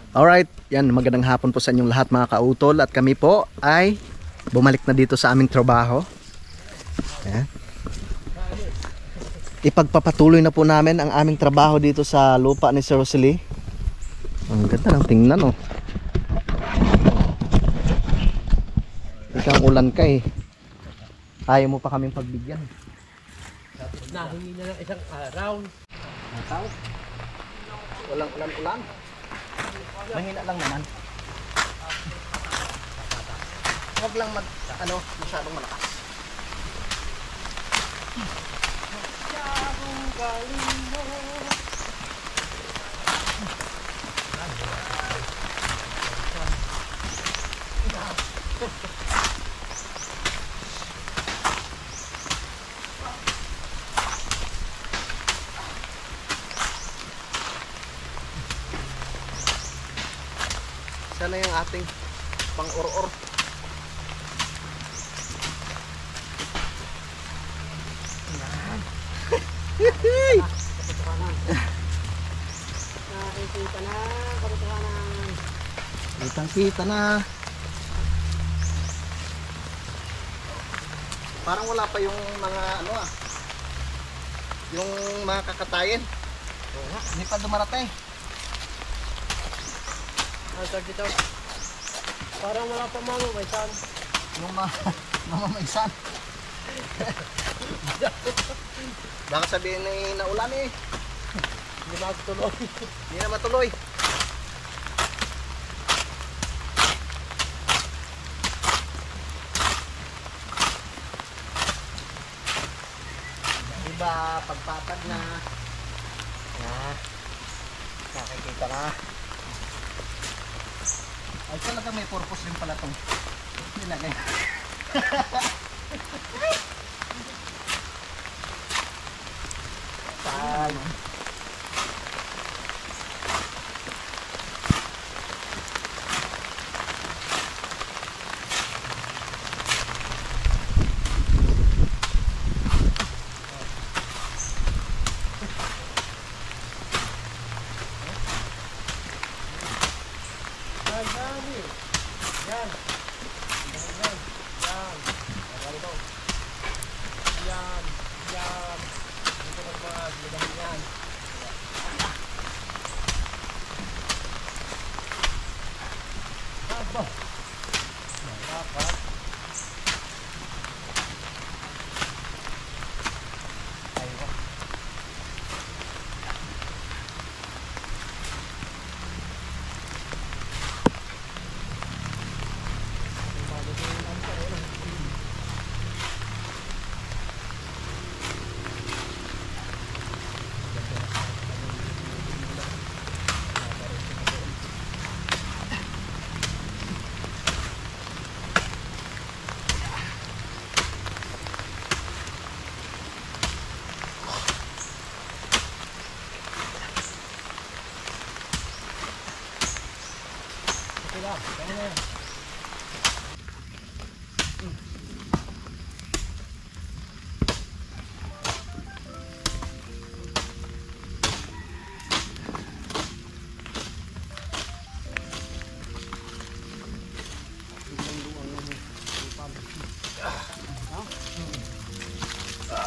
Alright, yan, magandang hapon po sa inyong lahat mga kautol. At kami po ay bumalik na dito sa aming trabaho. Yan. Ipagpapatuloy na po namin ang aming trabaho dito sa lupa ni Sir Rosely. Ang ganda ng tingnan, oh. Ikang ulan ka eh. Ayaw mo pa kaming pagbigyan. Nahingi na lang isang araw. Walang ulan-ulan. Mahina lang naman. Huwag lang masyadong malakas. Sana yung ating pang-or-or. Nakikita na, kabutuhanan. Kitang-kita na. Parang wala pa yung mga yung mga kakatayin. Hindi pa dumarating. Ang dito. Parang wala pa mamamaisan. Yung mamamaisan. Baka sabihin na naulan eh. Hindi magtuloy. Hindi na matuloy. Diba pagpatag na. Nakikita na. Ay talaga may purpose rin pala itong nilagay. Tayo.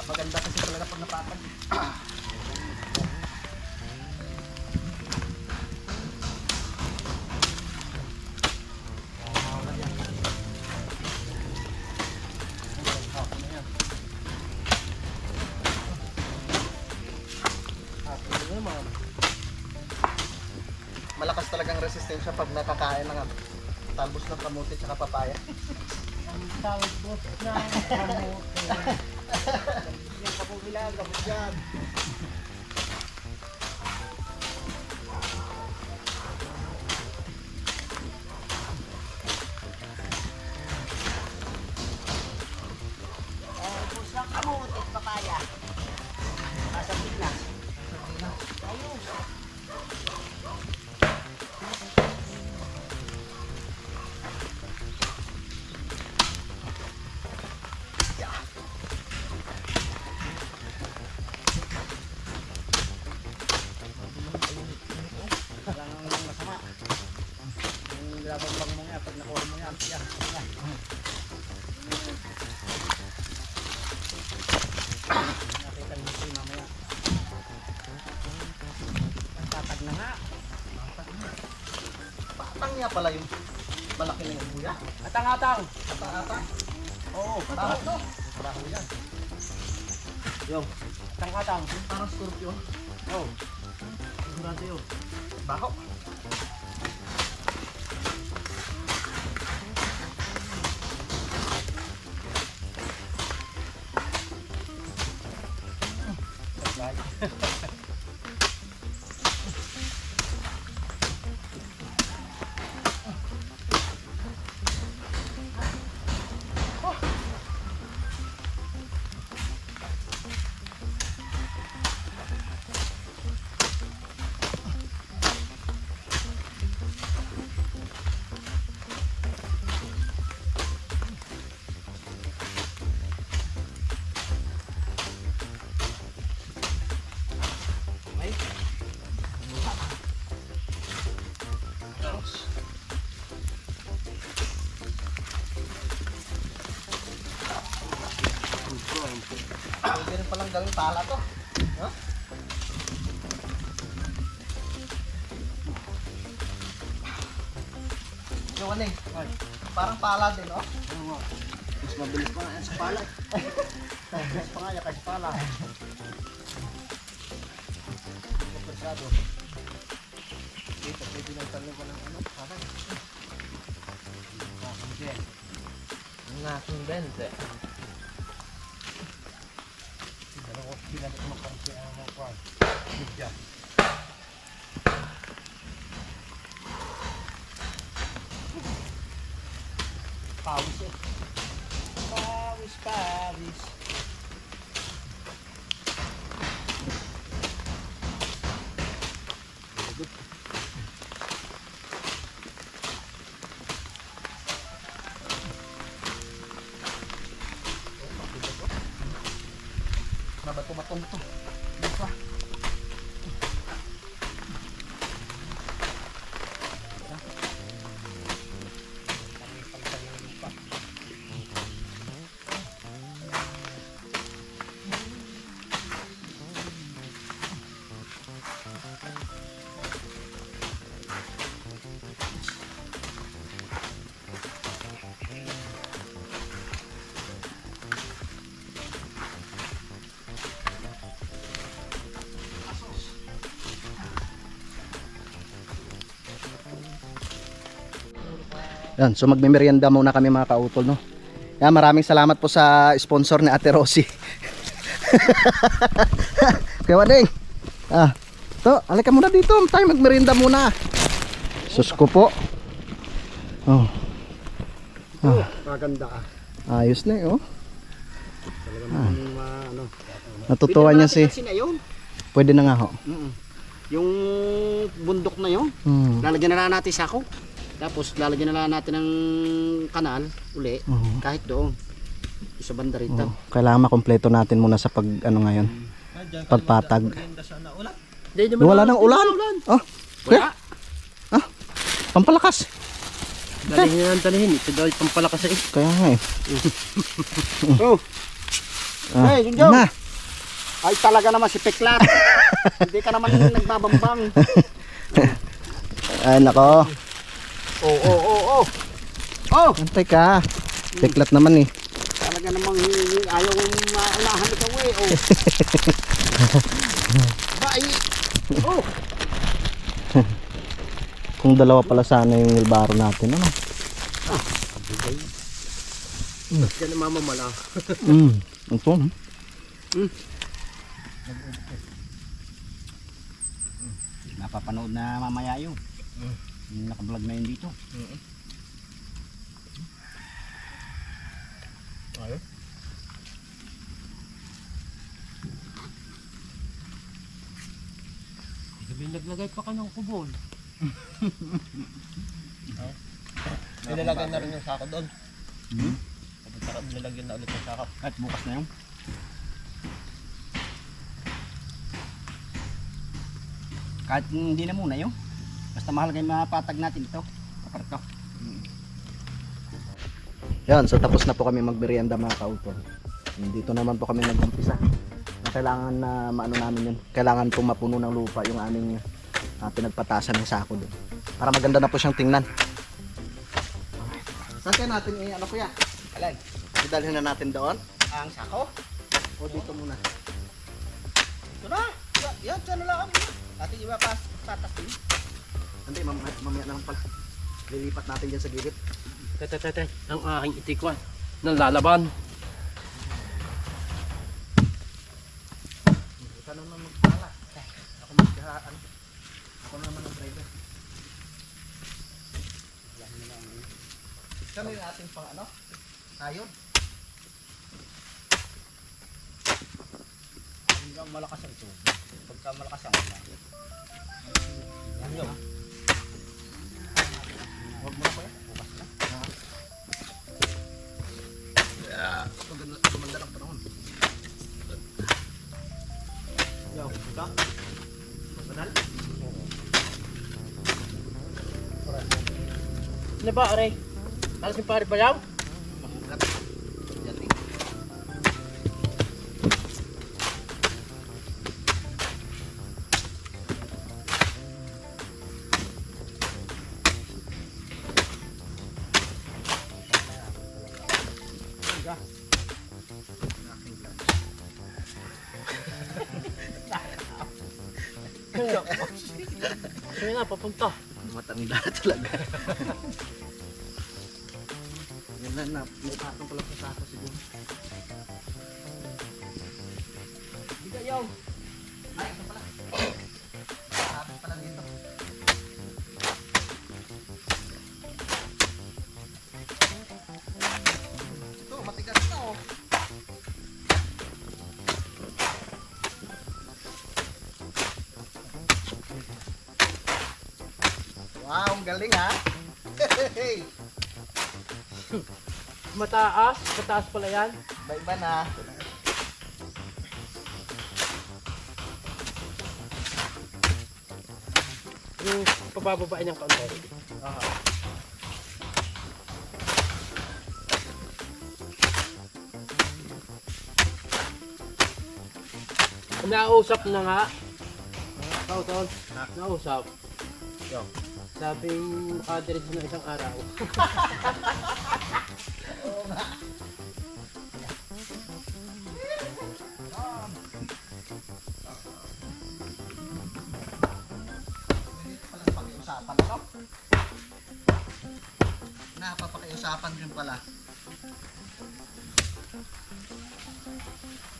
Maganda kasi talaga pag napatag. Malakas talagang resistensya pag nakakain ng talbos ng kamuti at papaya. Ang talbos ng kamote. Yung kapubilang, kapos yan. Talbos ng kamote at papaya. Nasa bigla. Ayun. Binabang mo nga pag nakuha mo yan. Yan. Nakita niyo siya mamaya. Tatag na nga. Patang niya pala yung malaki na yung buya. Atang-atang. Patang-atang. Oo, Baho to. baho yan. Yung, Atang-atang. parang scorpion. Oo. Sigurado yun. Baho. Pwede rin palang gawing pala to. Huh? Yung ano eh, parang pala din, oh. Mas mabilis pa nga yan sa pala. Mas pa nga yan kasi pala. Masyado. Dito, pwede lang talo ko ng ano. Parang. Ang aking bente. Dalawa sila na kumakarsi ang mga kwan. Bidya. Pawis eh. Pawis, pawis. Mabato-bato to. Dito. Yan, so magmemeryenda muna kami mga kautol, no. Yan, maraming salamat po sa sponsor ni Ate Rosie. Kaya Wading. To, alika muna dito, tayo magmeryenda muna. Sus ko po. Oh. Maganda ah. Ayos na eh, oh. Talagang ano. Natutuwa niya si. Kasi na yun. Pwede na nga ho. Yung bundok na yun. Lalagyan na lang natin sako. Tapos lalagyan na lang natin ng kanal uli. Kahit doon. Sa banda rito. Kailangan makompleto natin muna sa pag ano ngayon. Pagpatag. Wala Wala nang ulan. Oh. Wala. Pampalakas. Galing nyo nang dalihin. Ito daw yung pampalakas eh. Kaya nga eh. Oh. Hey, Junjong. Na. Ay talaga naman si Peklat. Hindi ka naman nagbabambang. Ay nako. Oh. Antay ka. Teklat naman eh. Talaga namang ayaw maunahan ikaw eh. Oh. Bye. Oh. Kung dalawa pala sana yung nilbaro natin, ano? Yan ang mamamala. Ito. Napapanood na mamaya yun. Naka-vlog na yun dito. Ayun. Sabi naglagay pa ka ng kubol. Nilalagyan na rin yung sako doon. Nilalagyan na ulit yung sako. At bukas na yun. Kahit hindi na muna yun. Basta mahalaga yung mapatag natin ito. Kaparto. Yan, so tapos na po kami magmerienda mga kautol. Dito naman po kami nag-umpisa. Kailangan na maano namin yun. Kailangan po mapuno ng lupa yung aming pinagpatasan ng sako doon. Para maganda na po siyang tingnan. Saan kaya natin ano kuya? Alay, Idalhin na natin doon. ang sako. O dito muna. Ito na. Yan, dyan na lang kami. Ating iba pa tatasin. Hindi, mamaya na lang pala. Lilipat natin dyan sa gilid. Tete, ang aking itikwan. Nalalaban. Ikaw naman magpala. Ako magkahaan. Ako naman ang driver. Kami yung ating pang ano? Ayod. Hanggang malakas ang tubig. Pagka malakas ang ulan. Yan yun. Huwag mo na kuya. Bukas na. Gumanda ng panahon. Yo, ito. Masadal. Ano ba, aray? Alas yung pare bayaw? Mahugat. Yan eh. Saan na, papunta? Matanda talaga. Yan na, may patong pala sa sako siguro. Bigayaw. Ay, ito pala. Patong pala dito. Ito, matigas na oh. Wow, ang galing ha. Hey, Mataas? Mataas pala yan? iba-iba na. Yung pabababain ng kaunti. Nausap na nga. Kautol, nausap. Sabing makadiretso na isang araw. Pakiusapan ano? Napapakiusapan din pala.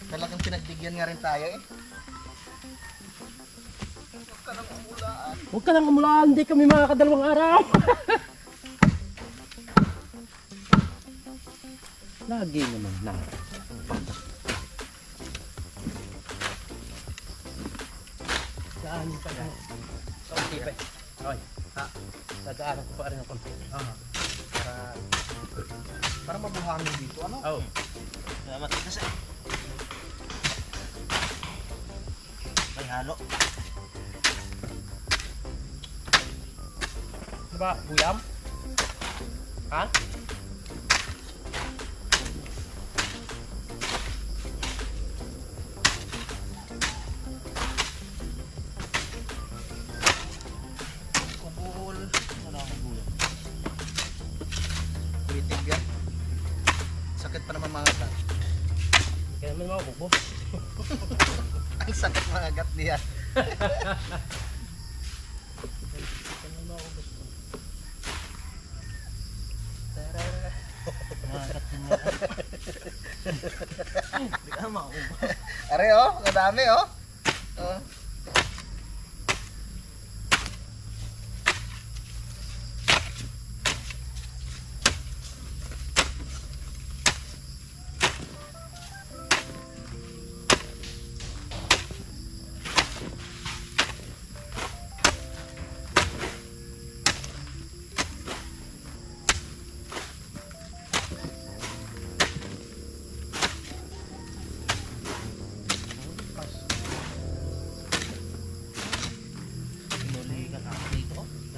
Talagang pinagbigyan nga rin tayo eh. Huwag ka nang umulaan. Huwag ka nang umulaan, hindi kami makakadalawang araw. Lagi naman na. Saan pa na? Okay pa. Okay. Ha? Dadaanan ko pa rin ang konti. Para mabuhangin dito ano? Oh. Salamat. Kasi may halo. Ano ba? Buyam? Ha? Kubul. Ano ang kubul? Kritig yan. Sakit pa naman mga gat. Kaya naman mga bubos. Ang sakit mga gat niya. Are oh, madami oh. Oh.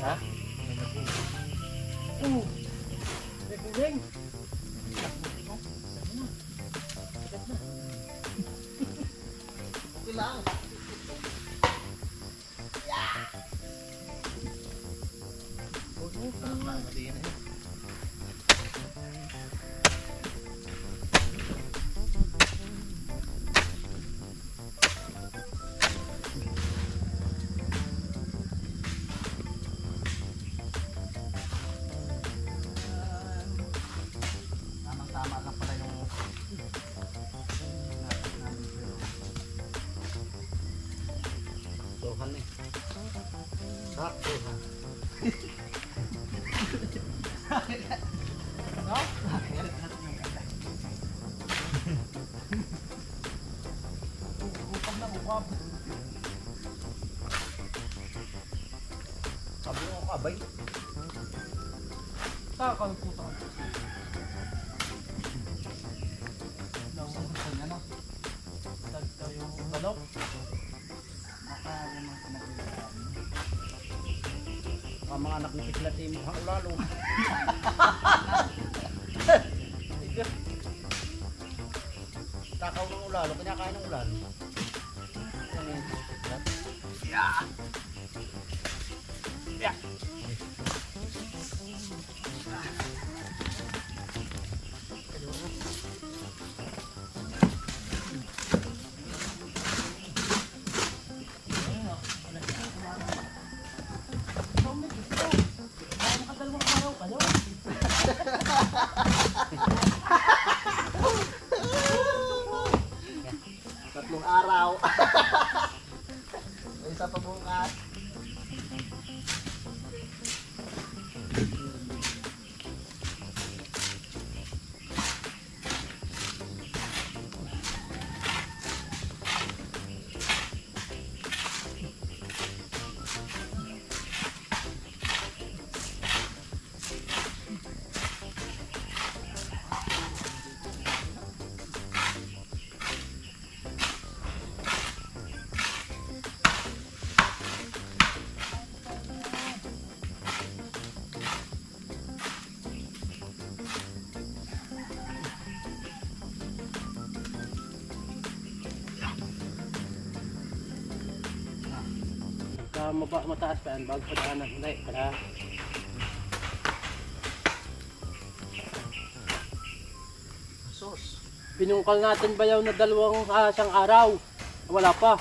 Ha? May kuling. Tamang-tama lang pala yung Tuhan eh. Sakto. Sabi mo kabay. Puta. Yung galok. Ang mga anak ni Piklat eh, mukhang ulalo. Takaw ng ulalo, kinakain ng ulalo. Tatlong araw. May isa pa bukas. Mataas pa yan bago padahanan ulit para Sus. pinungkal natin bayaw na dalawang isang araw. Wala pa.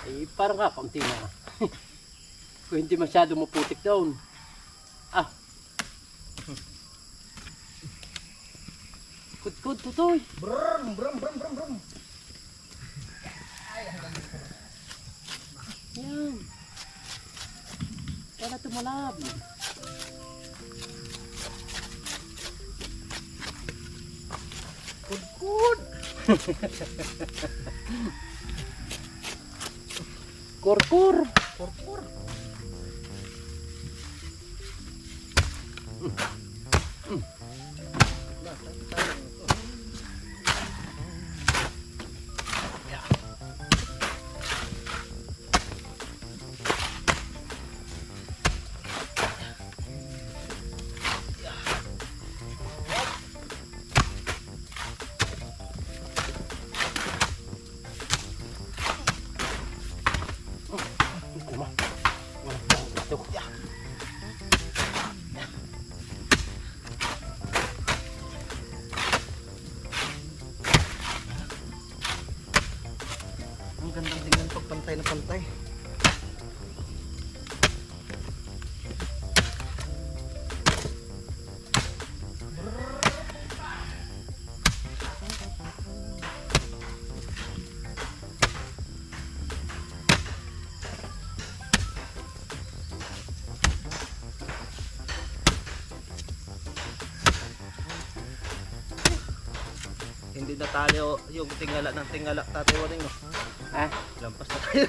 Eh parang nga kaunti na. Kung hindi masyado maputik doon. Ah. Kut tutoy. Brum brum brum brum brum. Yan. Wala tumalab. Kud. Kurkur. Purpur. Ang gandang tingnan pag pantay na pantay. Hindi na talo yung tingala ng tingala, Tatay Waring, no? Ah, Lampas na tayo.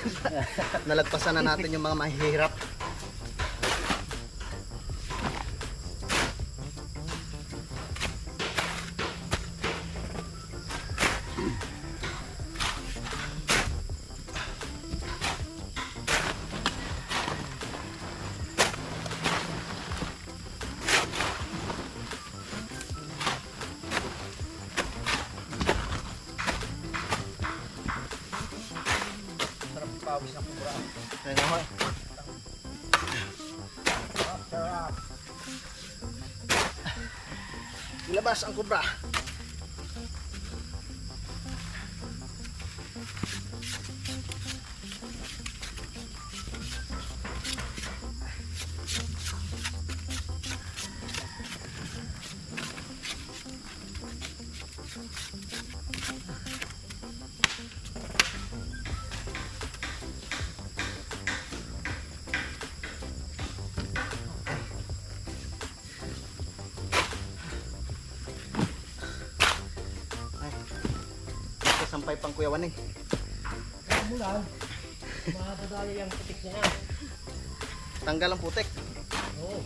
Nalagpasan na natin yung mga mahihirap. Sarap pawis ng kubra. Kaya naman. Ilabas ang kubra. Sampay pang Kuya Waning. Mulan. Madadali ang putik niya. Tanggal ang putik. Oo.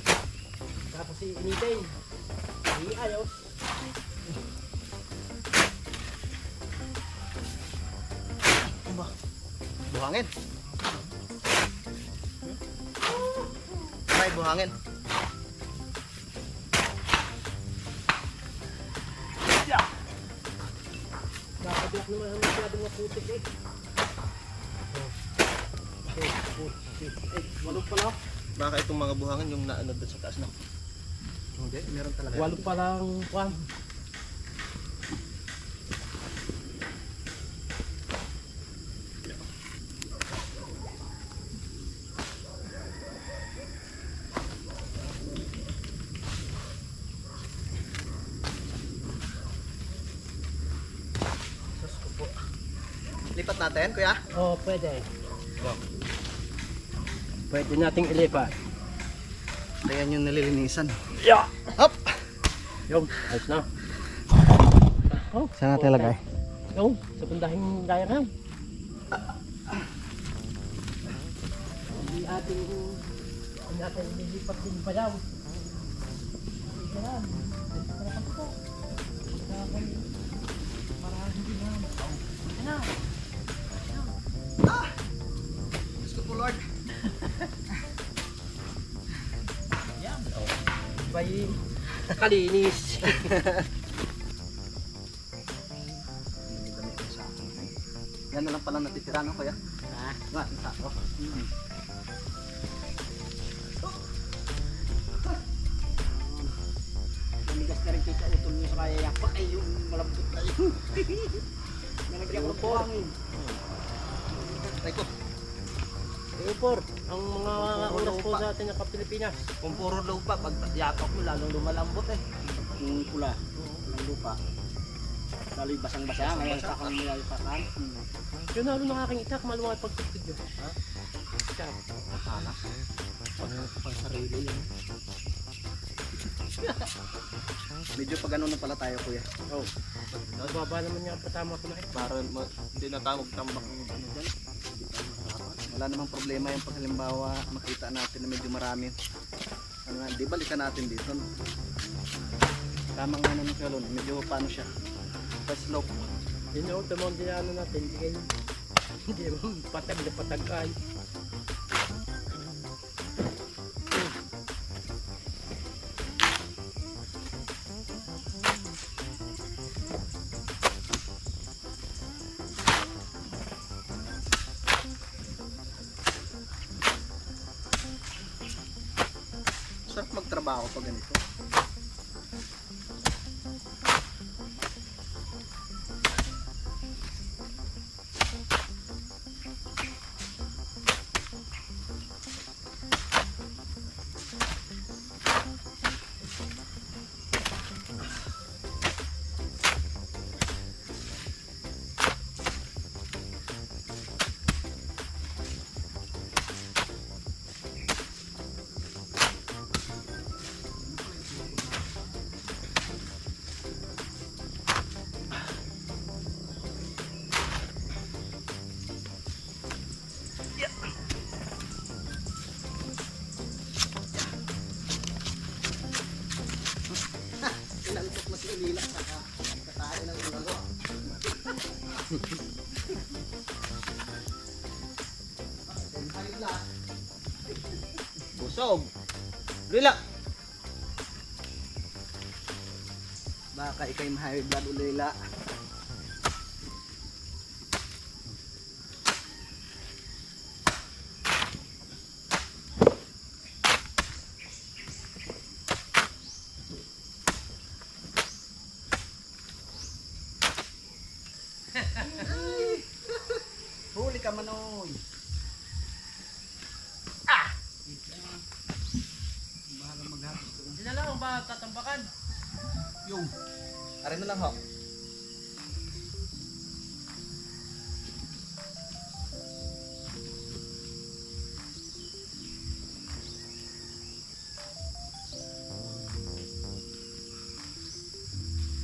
Tapos initay. Hindi ayaw. Buhangin. Ay, buhangin. Nakabiyak naman ang masyadong maputik eh. Walong pala. Baka itong mga buhangin yung naano doon sa taas na. Hindi, meron talaga. Walong palang kwan. Lipat natin, Kuya. Oo, pwede. Pwede nating ilipat. Ayan yung nalilinisan. Yeah! Hop! Yung, ayos na. Oh, Saan natin lagay? yung, sa bandahing gaya nga. Hindi natin nilipat din pa daw. Yan. Diyos ko po, Lord. Yan. Bay, kalinis. Yan na lang pala natitira, no, Kuya? Ah, Nga, sa sako. Tumigas na rin kita utol nyo sa kaya yapak ay yung malambot na yun. Nalagyan ko ng buhangin. Ay ko. Upor, ang mga oras po sa atin ng Pilipinas. Kung puro lupa, pag yapak mo, lalong lumalambot eh. Yung pula, yung lupa. Lalo yung basang-basa, ngayon sa kang nilalpakan. Yun lalo ng aking itak, maluwag pagtugtog yun. Ha? Itak. Anak. Pang sarili yun. Medyo pag ano na pala tayo, Kuya. Oh. Baba naman nga patama ko na eh. Para hindi natambak yung ano dyan. Wala namang problema yung pag halimbawa makita natin na medyo marami. Ano nga, di balikan natin dito. No? Tama nga naman kalon, medyo paano siya. Pa slope. Yun yung tamang dinano natin, hindi naman patag na patag ay. Sarap magtrabaho pag ganito. Inantok na si Ulila sa kakain ng ulo. Busog. Ulila. Baka ikay ma-high blood, Ulila. ba tatambakan? Yung. Aray na lang ho.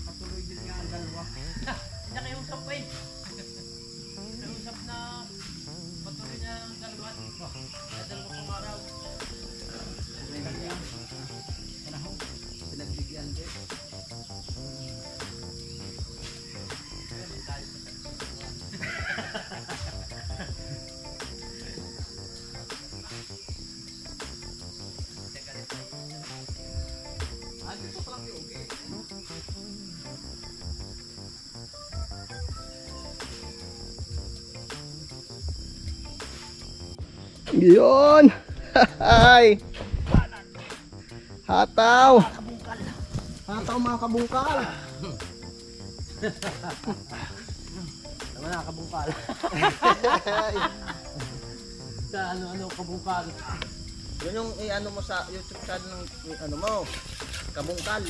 Patuloy din nga ang dalawa. Hindi kayo usap pa eh. Kayo usap na patuloy na ang dalawa. Sa dalawa pang araw. Pinagbigyan din. Yun! Hay! Hataw! Hataw mga kabungkal! Tama na, kabungkal. Sa ano-ano kabungkal. Yun yung i-ano mo sa YouTube channel ng ano mo, kabungkal.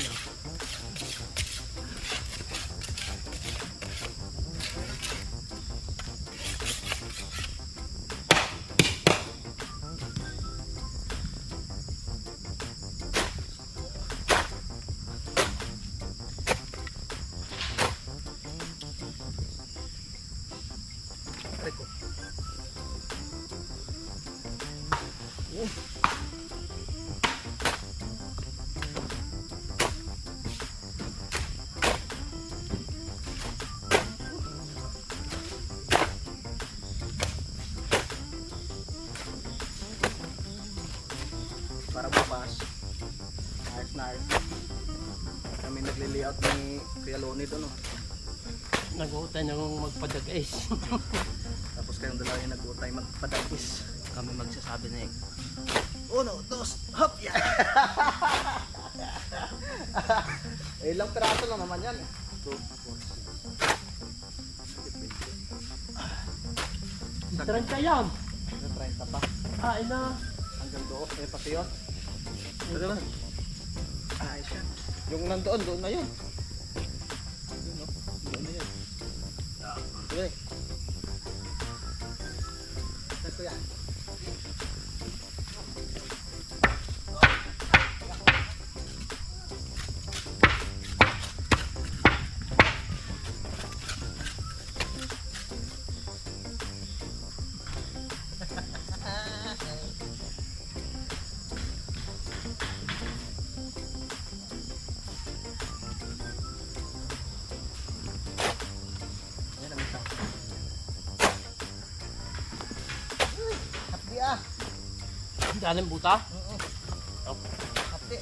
Para bukas. Ayos na ayos. Kami nagli-layout ni Kuya Loni doon. Oh. Nag-uutay na kung magpadagais. Tapos kayong dalawa yung nag-utay magpadagis. Kami magsasabi na eh. 1, 2, hop! Yeah! Ilang piraso lang naman yan. 2, 4, 30 yan. 30 pa. Kain na. Hanggang doon. Eh pati yun. Ito na. Ayos yan. Yung nandoon, doon na yun. Doon, no? Doon na yun. Sige. Saan ko yan? Yan ang isa. Hapdi ah. Ang dalang buta. Hapdi.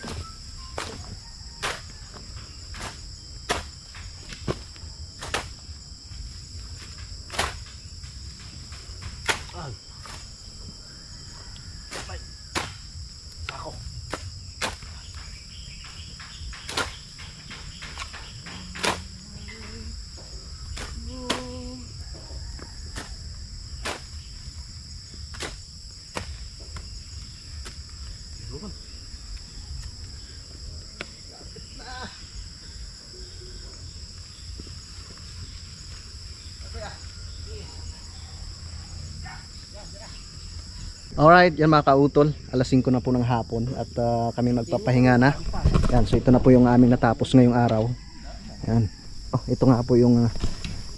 Ay. Ako. Alright, yan mga kautol. Alas 5 na po ng hapon at kami magpapahinga na. Yan, so ito na po yung aming natapos ngayong araw. Yan. Oh, ito nga po yung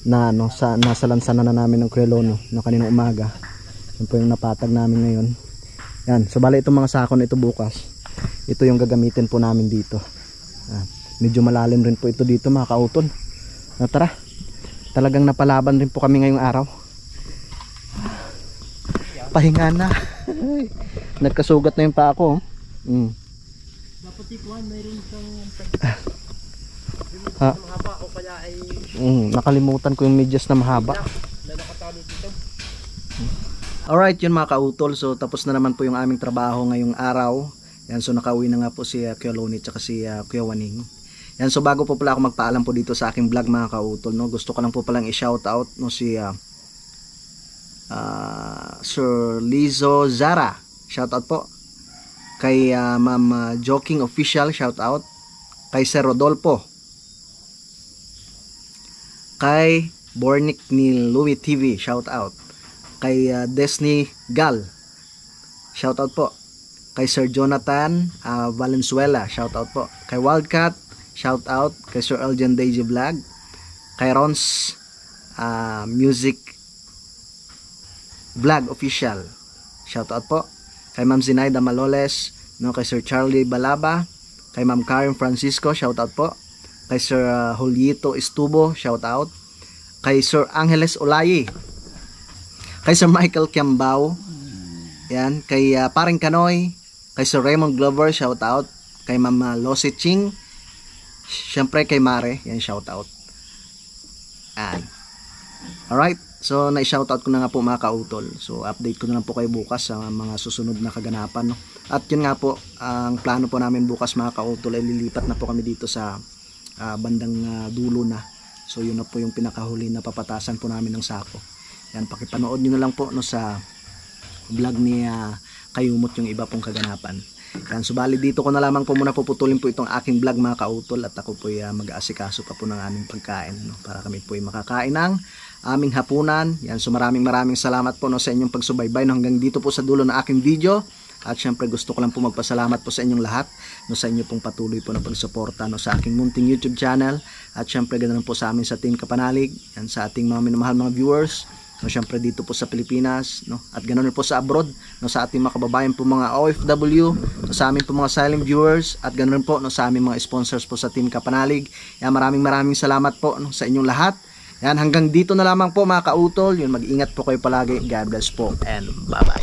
nasa lansanan na namin ng Kuya Lono no kaninang umaga. Yan po yung napatag namin ngayon. Yan, so bali itong mga sakon ito bukas. Ito yung gagamitin po namin dito. Yan. Medyo malalim rin po ito dito mga kautol. Tara. Talagang napalaban rin po kami ngayong araw. Pahinga na. Nagkasugat na yung paa ko. Dapat ikuhan, mayroon kang Ha? mahaba o kaya ay Nakalimutan ko yung medyas na mahaba. na nakatalo dito. Alright, yun mga kautol. So tapos na naman po yung aming trabaho ngayong araw. Yan, so nakauwi na nga po si Kuya Loni at si Kuya Waning. Yan, so bago po pala ako magpaalam po dito sa aking vlog mga kautol, no, gusto ko lang po palang i-shoutout no, si Sir Lizo Zara. Shoutout po. kay Ma'am Joking Official, shout out. Kay Sir Rodolfo, kay Bornick ni Louie TV, shout out. Kay Desni Gal, shout out po. Kay Sir Jonathan Valenzuela, shout out po. Kay Wildcat, shout out. Kay Sir Eljan Deji Vlog, kay Rons Music Vlog Official, shout out po. Kay Ma'am Zinaida Maloles, no, kay Sir Charlie Balaba, kay Ma'am Karen Francisco, shout out po. Kay Sir Julito Estubo, shout out. Kay Sir Angeles Olayi, kay Sir Michael Kiambao, yan, kay Paring Kanoy, kay Sir Raymond Glover, shout out. Kay Ma'am Lose Ching, syempre kay Mare, yan, shout out. And alright, so na-shoutout ko na nga po mga kautol. So update ko na lang po kayo bukas sa mga susunod na kaganapan, no? At yun nga po, ang plano po namin bukas mga kautol ay lilipat na po kami dito sa bandang dulo na. So yun na po yung pinakahuli na papatasan po namin ng sako. Yan, pakipanood nyo na lang po, no, sa vlog ni Kayumot yung iba pong kaganapan. Yan, subali dito ko na lamang po muna puputulin po itong aking vlog mga kautol, at ako po mag-aasikaso pa po ng aming pagkain, no, para kami po makakain ng aming hapunan. Yan, so maraming salamat po, no, sa inyong pagsubaybay, no, hanggang dito po sa dulo ng aking video. At syempre gusto ko lang po magpasalamat po sa inyong lahat, no, sa inyo pong patuloy po na pagsuporta, no, sa aking munting YouTube channel. At syempre ganoon po sa amin sa Team Kapanalig, yan, sa ating mga minamahal mga viewers, no, syempre dito po sa Pilipinas, no, at ganoon po sa abroad, no, sa ating mga kababayan po mga OFW, no, sa amin po mga silent viewers, at ganoon po, no, sa aming mga sponsors po sa Team Kapanalig. Yan, maraming salamat po, no, sa inyong lahat. Yan, hanggang dito na lamang po mga kautol. Yun, mag-ingat po kayo palagi. God bless po and bye bye.